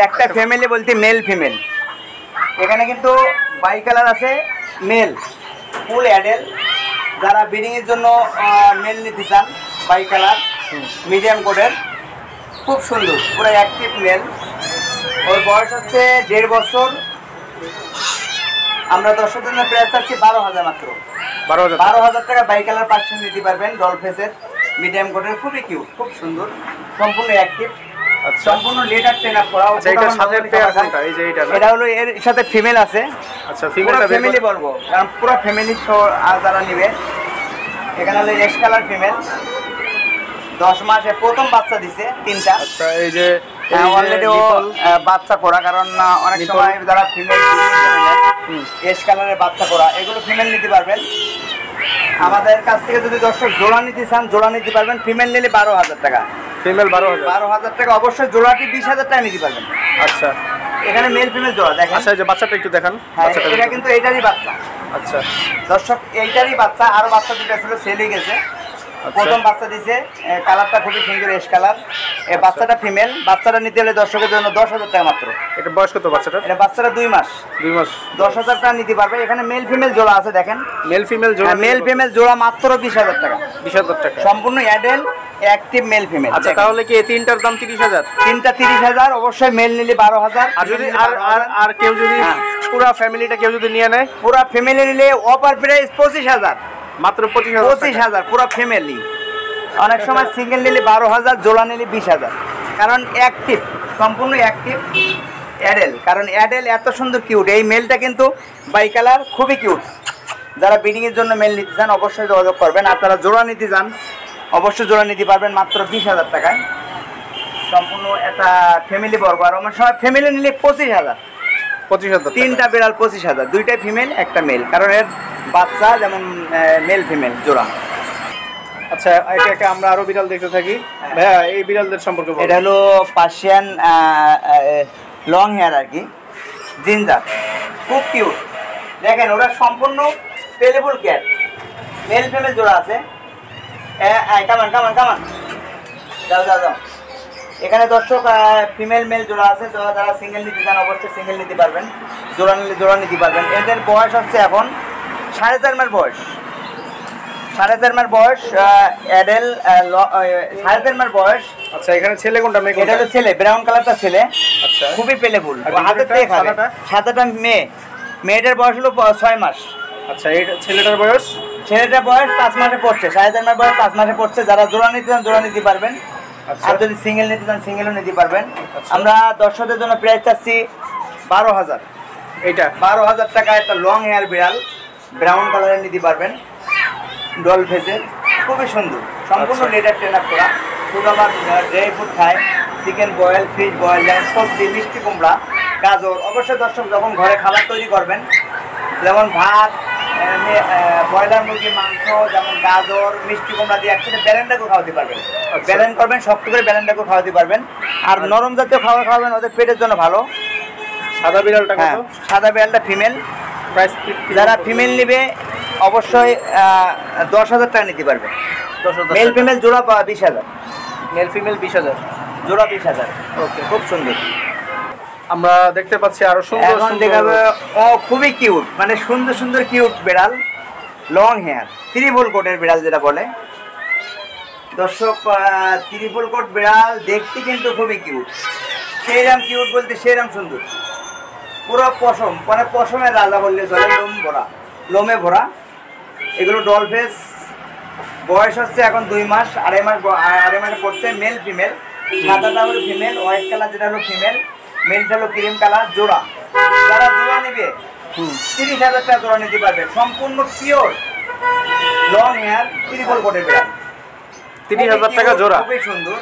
[SPEAKER 2] একটা ফ্যামিলি বলতে মেল ফিমেল। এখানে কিন্তু বাই কালার আছে, মেল ফুল অ্যাডেল। যারা ব্রিডিং এর জন্য মেল নিতে চান, বাই কালার মিডিয়াম কোডের, খুব সুন্দর, পুরো অ্যাক্টিভ মেল। ওর বয়স হচ্ছে 1.5 বছর। আমরা দর্শকদের জন্য প্রাইস চাচ্ছি 12,000 মাত্র। 12,000 টাকা বাই কালার পার্সেন্ট নিতে পারবেন, ডলফেসের মিডিয়াম কোডের, খুবই কিউট, খুব সুন্দর, সম্পূর্ণ অ্যাক্টিভ, সম্পূর্ণ লেটার ট্রেন আপ করা।
[SPEAKER 1] এটার সাথে পেয়ার কোনটা? এই যে
[SPEAKER 2] এটা হলো, এর সাথে ফিমেল আছে।
[SPEAKER 1] আচ্ছা, ফিমেলটা
[SPEAKER 2] ফ্যামিলি বলবো, কারণ পুরো ফ্যামিলি যারা নিবে। এখানে হলো এস কালার ফিমেল, 10 মাসে প্রথম বাচ্চা দিছে 3টা।
[SPEAKER 1] আচ্ছা, এই যে
[SPEAKER 2] অলরেডি ও বাচ্চা করা, কারণ অনেক সময় যারা ফিমেল এস কালারের বাচ্চা করা, এগুলো ফিমেল নিতে পারবেন। আমাদের কাছ থেকে যদি দর্শক জোড়া নিতে চান, জোড়া নিতে পারবেন। ফিমেল নিলে 12,000 টাকা,
[SPEAKER 1] ফিমেল
[SPEAKER 2] 12,000 টাকা। অবশ্যই জোড়াটি 20,000 টাকা নিতে পারবেন।
[SPEAKER 1] আচ্ছা,
[SPEAKER 2] এখানে মেল ফিমেল জোড়া দেখেন।
[SPEAKER 1] আচ্ছা, এই যে বাচ্চাটা একটু দেখান।
[SPEAKER 2] হ্যাঁ, এটা কিন্তু এইটারই বাচ্চা।
[SPEAKER 1] আচ্ছা
[SPEAKER 2] দর্শক, এইটারই বাচ্চা, আরো বাচ্চা দুটো ছিল, সেল হয়ে গেছে। প্রথম বাচ্চা দিছে, কালারটা খুবই সুন্দর, এস কালার। এই বাচ্চাটা ফিমেল, বাচ্চাটা নিতে হলে দর্শকের জন্য 10,000 টাকা মাত্র।
[SPEAKER 1] এটা বয়স কত বাচ্চাটা?
[SPEAKER 2] এটা বাচ্চাটা 2 মাস।
[SPEAKER 1] 2 মাস,
[SPEAKER 2] 10,000 টাকা নিতে পারবে। এখানে মেল ফিমেল জোড়া আছে দেখেন,
[SPEAKER 1] মেল ফিমেল জোড়া।
[SPEAKER 2] মেল ফিমেল জোড়া মাত্র 20,000 টাকা।
[SPEAKER 1] 20,000 টাকা,
[SPEAKER 2] সম্পূর্ণ অ্যাডেল অ্যাক্টিভ মেল ফিমেল।
[SPEAKER 1] আচ্ছা, তাহলে কি এই তিনটার দাম 30,000?
[SPEAKER 2] তিনটা 30,000। অবশ্যই মেল নিলে 12,000।
[SPEAKER 1] আর যদি আর কেউ যদি পুরা ফ্যামিলিটা কেউ যদি নিয়ে নেয়,
[SPEAKER 2] পুরা ফ্যামিলি নিলে অফার প্রাইস 25,000
[SPEAKER 1] মাত্র 25,000।
[SPEAKER 2] 25,000 পুরা ফ্যামিলি। অনেক সময় সিঙ্গেল নিলে 12,000, জোড়া নিলে 20,000। কারণ অ্যাক্টিভ, সম্পূর্ণ অ্যাক্টিভ অ্যাডেল। কারণ অ্যাডেল এত সুন্দর কিউট। এই মেলটা কিন্তু বাই কালার, খুবই কিউট। যারা ব্রিডিং এর জন্য মেল নিতে চান অবশ্যই যোগাযোগ করবেন। আর যারা জোড়া নিতে চান অবশ্যই জোড়া নিতে পারবেন মাত্র 20,000 টাকায়। সম্পূর্ণ একটা ফ্যামিলি বর্গ। আর আমার সময় ফ্যামিলি নিলে 25,000।
[SPEAKER 1] 25,000
[SPEAKER 2] তিনটা বিড়াল 25,000, দুইটাই ফিমেল একটা মেল। কারণ এর বাচ্চা যেমন মেল ফিমেল জোড়া।
[SPEAKER 1] আচ্ছা, একে একে আমরা আরো বিড়াল দেখতে থাকি। ভাইয়া এই বিড়ালদের সম্পর্কে বলুন।
[SPEAKER 2] এটা হলো পার্সিয়ান লং হেয়ার আর কি, জিঞ্জার, খুব কিউট। দেখেন ওরা সম্পূর্ণ পেলেবল ক্যাট, মেল ফিমেল জোড়া আছে। কামান কামান কামান, যাও যাও যাও। এখানে দর্শক ফিমেল মেল জোড়া আছে, যারা সিঙ্গেল নিতে চান অবশ্যই সিঙ্গেল নিতে পারবেন, জোড়া নিলে জোড়া নিতে পারবেন। এদের বয়স হচ্ছে এখন 4.5 মাস বয়স, 4.5 মাস বয়স অ্যাডেল, 4.5 মাস বয়স।
[SPEAKER 1] আচ্ছা, এখানে ছেলে কোনটা মেয়ে
[SPEAKER 2] এটা
[SPEAKER 1] কোনটা?
[SPEAKER 2] হলো ছেলে, ব্রাউন কালারটা ছেলে।
[SPEAKER 1] আচ্ছা,
[SPEAKER 2] খুবই পেলেবুল,
[SPEAKER 1] আর
[SPEAKER 2] হাতের থেকে খাবে।
[SPEAKER 1] সাদাটা?
[SPEAKER 2] সাদাটা মেয়ে, মেয়েটার বয়স হলো 6 মাস।
[SPEAKER 1] আচ্ছা, এই ছেলেটার বয়স?
[SPEAKER 2] ছেলেটার বয়স 5 মাসে পড়ছে, 4.5 মাস বয়স 5 মাসে পড়ছে। যারা জোড়া নিতে চান জোড়া নিতে পারবেন,
[SPEAKER 1] আচ্ছা,
[SPEAKER 2] আর যদি সিঙ্গেল নিতে চান সিঙ্গেলও নিতে পারবেন।
[SPEAKER 1] আচ্ছা।
[SPEAKER 2] আমরা দর্শকদের জন্য প্রাইস চাচ্ছি 12,000।
[SPEAKER 1] এইটা
[SPEAKER 2] 12,000 টাকা একটা লং হেয়ার বিড়াল, ব্রাউন কালারের নিতে পারবেন, ডল ফেসের, খুবই সুন্দর, সম্পূর্ণ
[SPEAKER 1] আচ্ছা।
[SPEAKER 2] লেটার ট্রেন আপ করা। ফুড আবার ড্রাই ফ্রুট খায়, চিকেন বয়েল, ফিশ বয়েল, যেমন সবজি, মিষ্টি কুমড়া, গাজর। অবশ্যই দর্শক যখন ঘরে খাবার তৈরি করবেন, যেমন ভাত, ব্রয়লার মুরগির মাংস, যেমন গাজর, মিষ্টি কুমড়া দিয়ে একসাথে ব্যালেন্ডাকেও খাওয়াতে পারবেন।
[SPEAKER 1] আচ্ছা।
[SPEAKER 2] ব্যালেন্ড করবেন, শক্ত করে ব্যালেন্ডাকেও খাওয়াতে পারবেন। আর নরম জাতীয় খাবার খাওয়াবেন, ওদের পেটের জন্য ভালো।
[SPEAKER 1] সাদা বিড়ালটা
[SPEAKER 2] হ্যাঁ,
[SPEAKER 1] কত?
[SPEAKER 2] সাদা বিড়ালটা ফিমেল।
[SPEAKER 1] প্রাইস
[SPEAKER 2] যারা ফিমেল নেবে অবশ্যই 10,000 টাকা নিতে পারবে।
[SPEAKER 1] 10,000
[SPEAKER 2] মেল ফিমেল জোড়া 20,000,
[SPEAKER 1] মেল ফিমেল 20,000।
[SPEAKER 2] জোড়া 20,000।
[SPEAKER 1] ওকে,
[SPEAKER 2] খুব সুন্দর।
[SPEAKER 1] আমরা দেখতে পাচ্ছি আরো সুন্দর
[SPEAKER 2] এখন
[SPEAKER 1] সুন্দর।
[SPEAKER 2] দেখাবে, ও খুবই কিউট, মানে সুন্দর সুন্দর কিউট বিড়াল, লং হেয়ার, ত্রিপল কোটের বিড়াল যেটা বলে দর্শক। ত্রিপল কোট বিড়াল দেখতে কিন্তু খুবই কিউট, সেইরাম কিউট বলতে সেইরাম সুন্দর, পুরো পশম, মানে পশমের রাজা বললে চলে, লোম ভরা, লোমে ভরা। এগুলো ডল ফেস, বয়স হচ্ছে এখন 2 মাস, 2.5 মাসে পড়ছে। মেল ফিমেল, সাদাটা হলো ফিমেল, হোয়াইট কালার যেটা হলো ফিমেল, মেলটা হলো ক্রিম কালার। জোড়া, যারা জোড়া নেবে 30,000 টাকা জোড়া নিতে পারবে। সম্পূর্ণ পিওর লং হেয়ার ত্রিপল কোটের বিড়াল,
[SPEAKER 1] 30,000 টাকা জোড়া?
[SPEAKER 2] খুবই সুন্দর।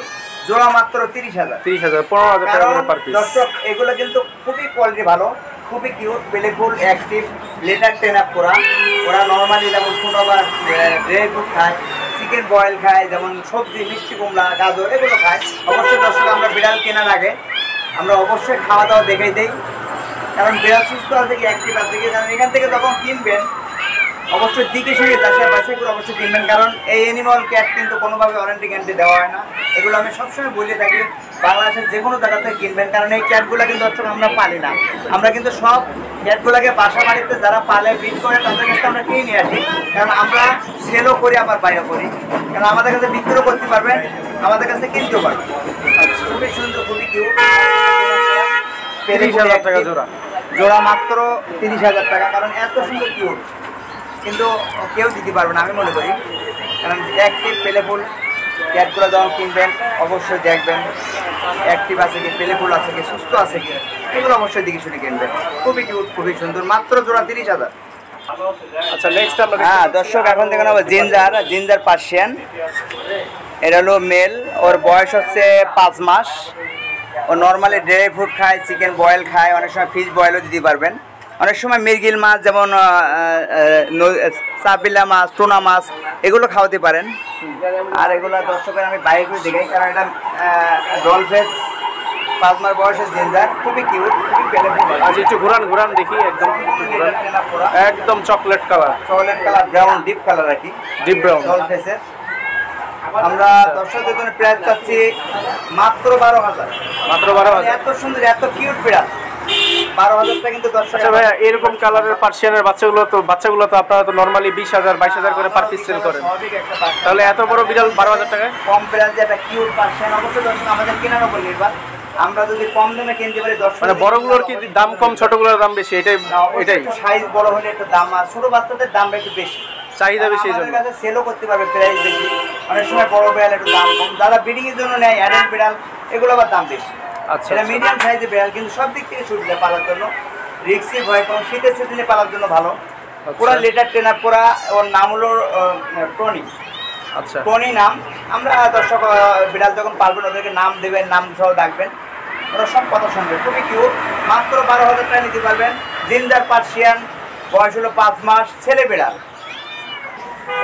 [SPEAKER 2] জোড়া মাত্র 30,000।
[SPEAKER 1] 30,000, 15,000 টাকা
[SPEAKER 2] কারণ
[SPEAKER 1] করে পার পিস।
[SPEAKER 2] দর্শক এগুলো কিন্তু খুবই কোয়ালিটি ভালো, খুবই cute, পেলেফুল, active, letter train up করা। ওরা নর্মালি যেমন ফুড আবার ড্রাই ফ্রুট খায়, চিকেন বয়েল খায়, যেমন সবজি, মিষ্টি কুমড়া, গাজর এগুলো খায়। অবশ্যই দর্শক আমরা বিড়াল কেনার আগে আমরা অবশ্যই খাওয়া দাওয়া দেখাই দেই, কারণ বিড়াল সুস্থ আছে কি অ্যাক্টিভ আছে কি। কারণ এখান থেকে যখন কিনবেন অবশ্যই দিকে শুনে যাচাই বাছাই করে অবশ্যই কিনবেন, কারণ এই অ্যানিমাল ক্যাট কিন্তু কোনোভাবে ওয়ারেন্টি গ্যারান্টি দেওয়া হয় না। এগুলো আমি সবসময় বলে থাকি, বাংলাদেশের যে কোনো জায়গা থেকে কিনবেন, কারণ এই ক্যাটগুলো কিন্তু দর্শক আমরা পালি না। আমরা কিন্তু সব ক্যাটগুলোকে বাসা বাড়িতে যারা পালে বিট করে তাদের কাছে আমরা কিনে নিয়ে আসি, কারণ আমরা সেলও করি আবার বাইরে করি, কারণ আমাদের কাছে বিক্রিও করতে পারবেন, আমাদের কাছে কিনতেও পারবেন। খুবই সুন্দর, খুবই কিউট।
[SPEAKER 1] 30,000 টাকা জোড়া?
[SPEAKER 2] জোড়া মাত্র 30,000 টাকা, কারণ এত সুন্দর কিউট কিন্তু কেউ দিতে পারবে না আমি মনে করি। কারণ অ্যাক্টিভ পেলেফুল ক্যাটগুলো যখন কিনবেন অবশ্যই দেখবেন অ্যাক্টিভ আছে কি, পেলেফুল আছে কি, সুস্থ আছে কি, এগুলো অবশ্যই দেখে শুনে কিনবেন। খুবই কিউট, খুবই সুন্দর, মাত্র জোড়া 30,000।
[SPEAKER 1] আচ্ছা, নেক্সট আমরা
[SPEAKER 2] হ্যাঁ দর্শক, এখন দেখে নেবো জিঞ্জার, জিঞ্জার পার্সিয়ান। এটা হলো মেল, ওর বয়স হচ্ছে 5 মাস। ও নর্মালি ড্রাই ফ্রুট খায়, চিকেন বয়েল খায়, অনেক সময় ফিশ বয়েলও দিতে পারবেন, অনেক সময় মৃগেল মাছ যেমন চাপিলা মাছ, টোনা মাছ এগুলো খাওয়াতে পারেন। আর এগুলো দর্শকের আমি বাইরে করে দেখাই, কারণ এটা ডল ফেস, 5 মাস বয়সের জিঞ্জার, খুবই কিউট, খুবই পেলেফুল।
[SPEAKER 1] আজ একটু ঘুরান ঘুরান দেখি, একদম একদম chocolate colour,
[SPEAKER 2] chocolate colour, brown deep colour আর কি,
[SPEAKER 1] ডিপ ব্রাউন।
[SPEAKER 2] ডল ফেসের। আমরা দর্শকদের জন্য প্রাইস চাচ্ছি মাত্র 12,000।
[SPEAKER 1] মাত্র 12,000?
[SPEAKER 2] এত সুন্দর, এত কিউট বিড়াল, 12,000 টাকা কিন্তু দর্শক।
[SPEAKER 1] আচ্ছা ভাইয়া, এরকম কালারের পার্সিয়ানের বাচ্চাগুলো তো আপনারা তো নরমালি 20,000 22,000 করে পার পিস সেল করেন,
[SPEAKER 2] স্বাভাবিক একটা বাচ্চা।
[SPEAKER 1] তাহলে এত বড় বিড়াল 12,000 টাকায়?
[SPEAKER 2] কম প্রাইসে একটা কিউট পার্সিয়ান অবশ্যই দর্শক আমাদের কেনার উপর নির্ভর। আমরা যদি কম দামে কিনতে পারি দর্শক,
[SPEAKER 1] মানে বড়গুলোর কি দাম কম, ছোটগুলোর দাম বেশি? এটাই
[SPEAKER 2] সাইজ বড় হলে একটু দাম, আর ছোট বাচ্চাদের দাম একটু বেশি,
[SPEAKER 1] চাহিদা বেশি, এই
[SPEAKER 2] আমাদের
[SPEAKER 1] জন্য।
[SPEAKER 2] কাছে সেলও করতে পারবে প্রাইস বেশি। অনেক সময় বড় বিড়াল একটু দাম কম, যারা ব্রিডিং এর জন্য নেয় অ্যাডাল্ট বিড়াল এগুলো আবার দাম বেশি।
[SPEAKER 1] আচ্ছা,
[SPEAKER 2] এটা মিডিয়াম সাইজের বিড়াল, কিন্তু সব দিক থেকে সুবিধা পালার জন্য, রিক্সি ভয় কম, শীতের সিজনে পালার জন্য ভালো। পুরো লেটার ট্রেন আপ করা। ওর নাম হলো টনি।
[SPEAKER 1] আচ্ছা,
[SPEAKER 2] টনি নাম। আমরা দর্শক বিড়াল যখন পালবেন ওদেরকে নাম দেবেন, নাম সহ ডাকবেন, ওরা সব কথা শুনবে। খুবই কিউট, মাত্র 12,000 টাকা নিতে পারবেন। জিঞ্জার পার্সিয়ান, বয়স হলো 5 মাস, ছেলে বিড়াল।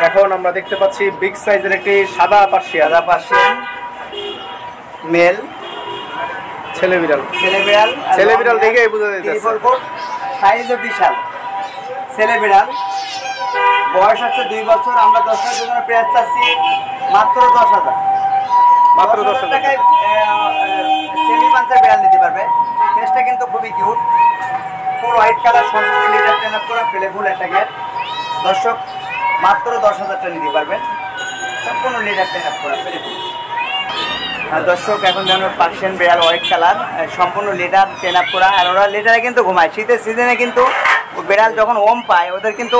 [SPEAKER 1] এখন আমরা দেখতে পাচ্ছি বিগ সাইজের একটি সাদা পার্সিয়ান
[SPEAKER 2] সাদা পার্সিয়ান মেল
[SPEAKER 1] ছেলে বিড়াল।
[SPEAKER 2] ছেলে বিড়াল
[SPEAKER 1] দেখেই বোঝা যাচ্ছে।
[SPEAKER 2] সাইজও বিশাল ছেলে বিড়াল। বয়স হচ্ছে 2 বছর। আমরা 10,000 জন্য প্রাইস চাচ্ছি মাত্র 10,000।
[SPEAKER 1] মাত্র 10,000
[SPEAKER 2] টাকায় সেমি পাঞ্চার বিড়াল নিতে পারবে। ফেসটা কিন্তু খুবই কিউট, ফুল হোয়াইট কালার, সম্পূর্ণ লিটার ট্রেন আপ করা, পেলে ফুল একটা গেট। দর্শক মাত্র 10,000 টাকা নিতে পারবেন, সম্পূর্ণ লিটার ট্রেন আপ করা, পেলে ফুল। আর দর্শক এখন যেন পার্সিয়ান বিড়াল হোয়াইট কালার, সম্পূর্ণ লিটার ট্রেন আপ করা। আর ওরা লিটারে কিন্তু ঘুমায়। শীতের সিজনে কিন্তু বিড়াল যখন ওম পায় ওদের কিন্তু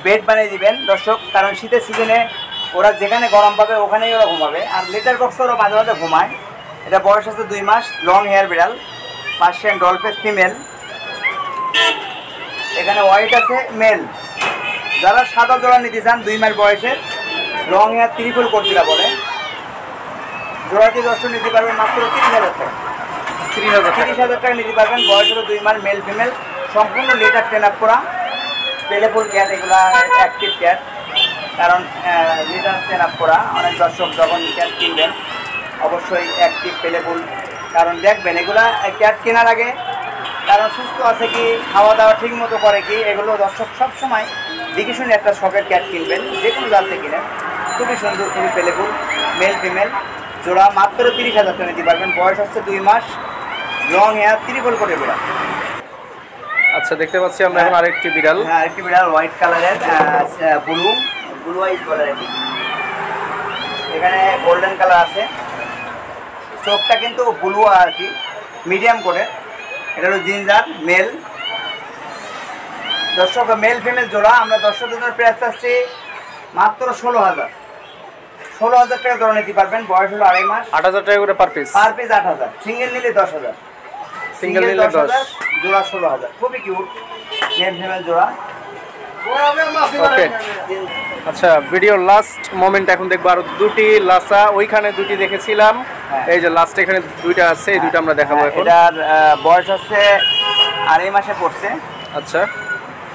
[SPEAKER 2] বেড বানিয়ে দিবেন দর্শক, কারণ শীতের সিজনে ওরা যেখানে গরম পাবে ওখানেই ওরা ঘুমাবে। আর লিটার বক্সে ওরা মাঝে মাঝে ঘুমায়। এটা বয়স আছে 2 মাস, লং হেয়ার বিড়াল, পার্সিয়ান ডলফেস ফিমেল। এখানে হোয়াইট আছে মেল। যারা সাদা জোড়া নিতে চান 2 মাস বয়সের, লং হেয়ার ত্রিপুল কর্তিরা বলে, জোড়াটি দর্শক নিতে পারবেন মাত্র 30,000 টাকা। 30,000 টাকা নিতে পারবেন। বয়স হলো 2 মাস, মেল ফিমেল, সম্পূর্ণ লিটার ট্রেন আপ করা, পেলেফুল ক্যাট। এগুলা অ্যাক্টিভ ক্যাট, কারণ লিটার ট্রেন আপ করা। অনেক দর্শক যখন ক্যাট কিনবেন অবশ্যই অ্যাক্টিভ পেলেফুল, কারণ দেখবেন এগুলা ক্যাট কেনার আগে কারণ সুস্থ আছে কি, খাওয়া দাওয়া ঠিক মতো করে কি, এগুলো দর্শক সবসময় দেখে শুনে একটা শখের ক্যাট কিনবেন, যে কোনো জানতে কিনেন। খুবই সুন্দর, খুবই পেলেফুল, মেল ফিমেল জোড়া মাত্র 30,000 টাকা নিতে পারবেন। বয়স হচ্ছে 2 মাস, লং হেয়ার ত্রিপল করে বিড়াল।
[SPEAKER 1] আচ্ছা, দেখতে পাচ্ছি আমরা এখন আরেকটি বিড়াল।
[SPEAKER 2] হ্যাঁ, আরেকটি বিড়াল হোয়াইট কালারের, ব্লু হোয়াইট কালারের। এখানে গোল্ডেন কালার আছে, চোখটা কিন্তু ব্লু আর কি, মিডিয়াম করে। এটা হলো জিঞ্জার মেল। দর্শক মেল ফিমেল জোড়া আমরা দর্শকদের জন্য প্রাইস চাচ্ছি মাত্র 16,000 টাকা জোড়া নিতে পারবেন। বয়স হলো 2.5 মাস।
[SPEAKER 1] 8,000 টাকা করে পার পিস।
[SPEAKER 2] 8,000। সিঙ্গেল নিলে 10,000।
[SPEAKER 1] সিঙ্গেল নিলে 10।
[SPEAKER 2] জোড়া 16,000। খুবই কিউট মেল ফিমেল জোড়া।
[SPEAKER 1] ওকে, আচ্ছা, ভিডিও লাস্ট মোমেন্ট এখন দেখবো আরো দুটি লাসা। ওইখানে দুটি দেখেছিলাম, এই যে লাস্ট এখানে দুইটা আছে, এই দুইটা আমরা দেখাবো এখন।
[SPEAKER 2] এটার বয়স হচ্ছে 2.5 মাসে পড়ছে।
[SPEAKER 1] আচ্ছা,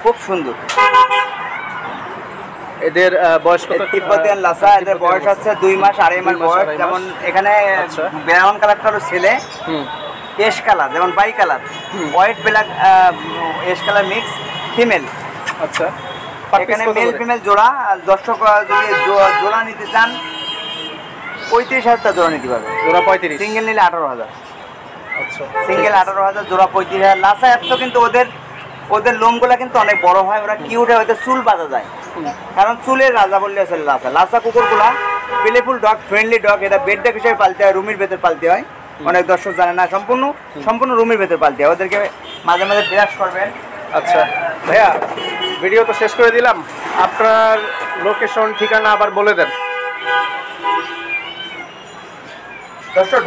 [SPEAKER 2] খুব সুন্দর।
[SPEAKER 1] এদের বয়স কত?
[SPEAKER 2] তিব্বতিয়ান লাসা। এদের বয়স হচ্ছে 2 মাস, 2.5 মাস বয়স। যেমন এখানে ব্রাউন কালারটা হলো ছেলে, এশ কালার যেমন বাই কালার, হোয়াইট ব্ল্যাক এশ কালার মিক্স ফিমেল।
[SPEAKER 1] আচ্ছা,
[SPEAKER 2] এখানে মেল ফিমেল জোড়া। দর্শক যদি জোড়া নিতে চান 35,000 টাকা জোড়া নিতে পারবে।
[SPEAKER 1] জোড়া 35।
[SPEAKER 2] সিঙ্গেল নিলে 18,000।
[SPEAKER 1] আচ্ছা,
[SPEAKER 2] সিঙ্গেল 18,000, জোড়া 35,000। লাসা এত কিন্তু ওদের লোমগুলা কিন্তু অনেক বড় হয়, ওরা কিউট হয়, ওদের চুল বাঁধা যায়, কারণ চুলের রাজা বললে আছে লাসা। লাসা কুকুরগুলা প্লেফুল ডগ, ফ্রেন্ডলি ডগ। এটা বেড ডগ হিসেবে পালতে হয়, রুমের ভেতর পালতে হয়। অনেক দর্শক জানে না, সম্পূর্ণ রুমের ভেতর পালতে হয়। ওদেরকে মাঝে মাঝে ব্রাশ করবেন।
[SPEAKER 1] আচ্ছা ভাইয়া, ভিডিও তো শেষ করে দিলাম, আপনার লোকেশন ঠিকানা আবার বলে দেন।
[SPEAKER 2] দর্শক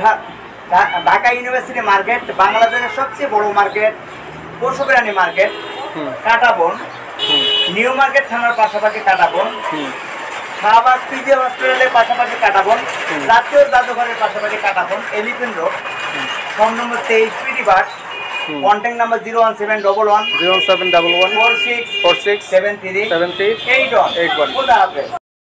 [SPEAKER 2] ঢাকা ইউনিভার্সিটি মার্কেট, বাংলাদেশের সবচেয়ে বড় মার্কেট, পশুপ্রাণী মার্কেট, কাটাবন, নিউ মার্কেট থানার পাশাপাশি কাটাবন, শাহবাগ পিজি হসপিটালের পাশাপাশি কাটাবন, জাতীয় জাদুঘরের পাশাপাশি Katabon, elephant road, phone number 23 পিডি বাস, কন্ট্যাক্ট নাম্বার 01711
[SPEAKER 1] 0711
[SPEAKER 2] 46
[SPEAKER 1] 46
[SPEAKER 2] 73
[SPEAKER 1] 73
[SPEAKER 2] 81। খোদা হাফেজ।